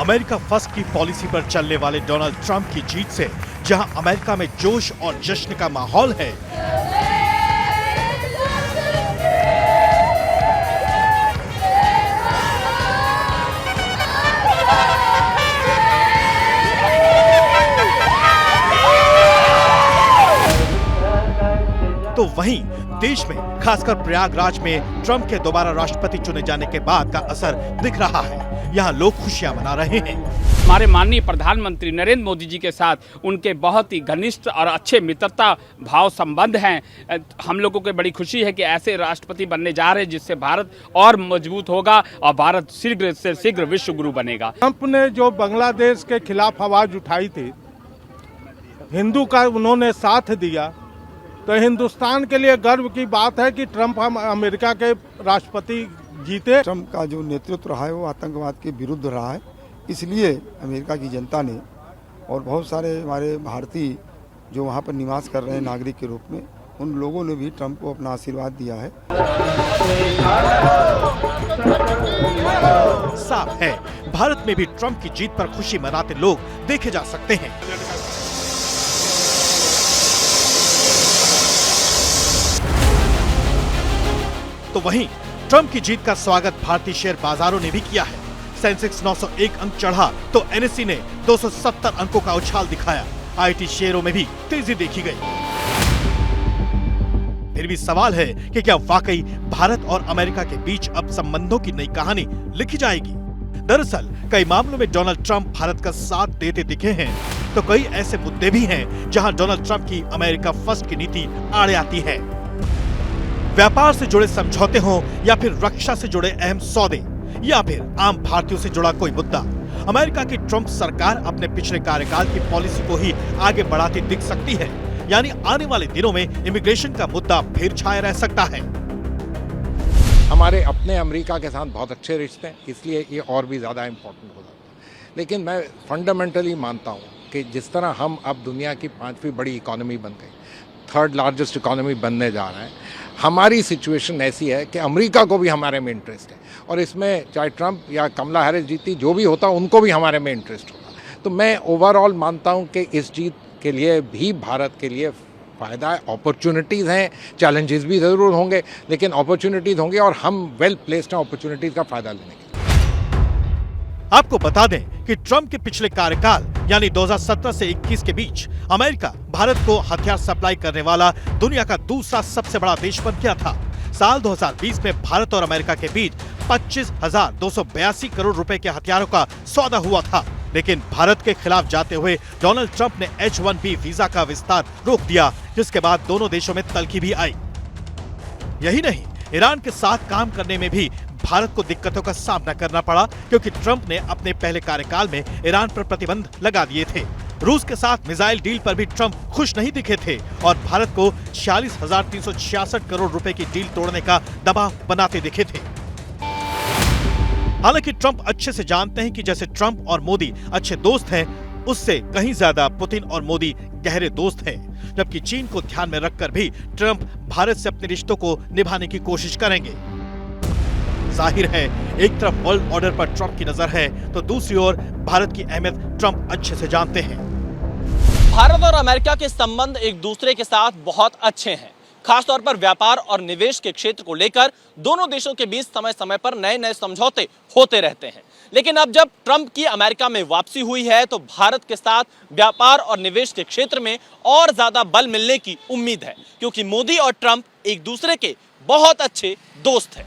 America first की policy पर चलने वाले डोनाल्ड ट्रंप की जीत से जहां अमेरिका में जोश और जश्न का माहौल है, तो वहीं देश में खासकर प्रयागराज में ट्रंप के दोबारा राष्ट्रपति चुने जाने के बाद का असर दिख रहा है। यहाँ लोग खुशियां मना रहे हैं। हमारे माननीय प्रधानमंत्री नरेंद्र मोदी जी के साथ उनके बहुत ही घनिष्ठ और अच्छे मित्रता भाव संबंध हैं। हम लोगों को बड़ी खुशी है कि ऐसे राष्ट्रपति बनने जा रहे हैं जिससे भारत और मजबूत होगा और भारत शीघ्र से शीघ्र विश्व गुरु बनेगा। ट्रंप ने जो बांग्लादेश के खिलाफ आवाज उठाई थी, हिंदू का उन्होंने साथ दिया, तो हिंदुस्तान के लिए गर्व की बात है कि ट्रंप हम अमेरिका के राष्ट्रपति जीते। ट्रंप का जो नेतृत्व रहा है वो आतंकवाद के विरुद्ध रहा है, इसलिए अमेरिका की जनता ने और बहुत सारे हमारे भारतीय जो वहाँ पर निवास कर रहे हैं नागरिक के रूप में, उन लोगों ने भी ट्रंप को अपना आशीर्वाद दिया है। साफ है, भारत में भी ट्रंप की जीत पर खुशी मनाते लोग देखे जा सकते हैं। तो वहीं ट्रंप की जीत का स्वागत भारतीय शेयर बाजारों ने भी किया है। सेंसेक्स 901 अंक चढ़ा तो एनएसई ने 270 अंकों का उछाल दिखाया। आईटी शेयरों में भी तेजी देखी गई। फिर भी सवाल है कि क्या वाकई भारत और अमेरिका के बीच अब संबंधों की नई कहानी लिखी जाएगी? दरअसल कई मामलों में डोनाल्ड ट्रंप भारत का साथ देते दिखे हैं, तो कई ऐसे मुद्दे भी हैं जहां डोनाल्ड ट्रंप की अमेरिका फर्स्ट की नीति आड़े आती है। व्यापार से जुड़े समझौते हों या फिर रक्षा से जुड़े अहम सौदे या फिर आम भारतीयों से जुड़ा कोई मुद्दा, अमेरिका की ट्रंप सरकार अपने पिछले कार्यकाल की पॉलिसी को ही आगे बढ़ाती दिख सकती है। यानी आने वाले दिनों में इमिग्रेशन का मुद्दा फिर छाया रह सकता है। हमारे अपने अमेरिका के साथ बहुत अच्छे रिश्ते हैं, इसलिए ये और भी ज़्यादा इम्पोर्टेंट हो जाता है। लेकिन मैं फंडामेंटली मानता हूँ कि जिस तरह हम अब दुनिया की 5वीं बड़ी इकोनॉमी बन गई, 3rd लार्जेस्ट इकोनॉमी बनने जा रहे हैं, हमारी सिचुएशन ऐसी है कि अमेरिका को भी हमारे में इंटरेस्ट है और इसमें चाहे ट्रंप या कमला हैरिस जीती, जो भी होता उनको भी हमारे में इंटरेस्ट होगा। तो मैं ओवरऑल मानता हूं कि इस जीत के लिए भी भारत के लिए फ़ायदा है। अपॉर्चुनिटीज़ हैं, चैलेंजेस भी ज़रूर होंगे, लेकिन अपॉर्चुनिटीज़ होंगे और हम वेल प्लेस्ड हैं अपॉर्चुनिटीज़ का फ़ायदा लेने के लिए। आपको बता दें कि ट्रंप के पिछले कार्यकाल यानी 2017 से 21 के बीच अमेरिका भारत को हथियार सप्लाई करने वाला दुनिया का दूसरा सबसे बड़ा देश बन गया था। साल 2020 में भारत और अमेरिका के बीच 25,282 करोड़ रुपए के हथियारों का सौदा हुआ था। लेकिन भारत के खिलाफ जाते हुए डोनाल्ड ट्रंप ने H-1B वीजा का विस्तार रोक दिया, जिसके बाद दोनों देशों में तल्खी भी आई। यही नहीं, ईरान के साथ काम करने में भी भारत को दिक्कतों का सामना करना पड़ा, क्योंककि ट्रंप ने अपने पहले कार्यकाल में ईरान पर प्रतिबंध लगा दिए थे। रूस के साथ मिसाइल डील पर भी ट्रंप खुश नहीं दिखे थे और भारत को 46,366 करोड़ रुपए की डील तोड़ने का दबाव बनाते दिखे थे। हालांकि ट्रंप अच्छे से जानते हैं कि जैसे ट्रंप और मोदी अच्छे दोस्त हैं, उससे कहीं ज्यादा पुतिन और मोदी गहरे दोस्त हैं। जबकि चीन को ध्यान में रखकर भी ट्रंप भारत से अपने रिश्तों को निभाने की कोशिश करेंगे। जाहिर है, एक तरफ वर्ल्ड ऑर्डर पर ट्रंप की नजर है, तो दूसरी ओर भारत की अहमियत ट्रंप अच्छे से जानते हैं। भारत और अमेरिका के संबंध एक दूसरे के साथ बहुत अच्छे हैं। खासतौर पर व्यापार और निवेश के क्षेत्र को लेकर दोनों देशों के बीच समय समय पर नए नए समझौते होते रहते हैं। लेकिन अब जब ट्रंप की अमेरिका में वापसी हुई है, तो भारत के साथ व्यापार और निवेश के क्षेत्र में और ज्यादा बल मिलने की उम्मीद है, क्योंकि मोदी और ट्रंप एक दूसरे के बहुत अच्छे दोस्त हैं।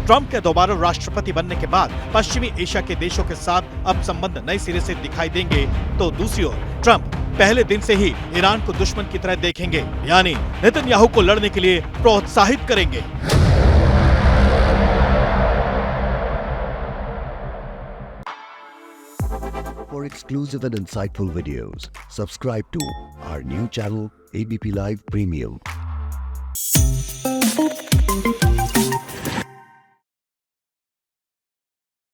ट्रंप के दोबारा राष्ट्रपति बनने के बाद पश्चिमी एशिया के देशों के साथ अब संबंध नए सिरे से दिखाई देंगे, तो दूसरी ओर ट्रंप पहले दिन से ही ईरान को दुश्मन की तरह देखेंगे, यानी नेतन्याहू को लड़ने के लिए प्रोत्साहित करेंगे। For exclusive and insightful videos, subscribe to our new channel ABP Live Premium.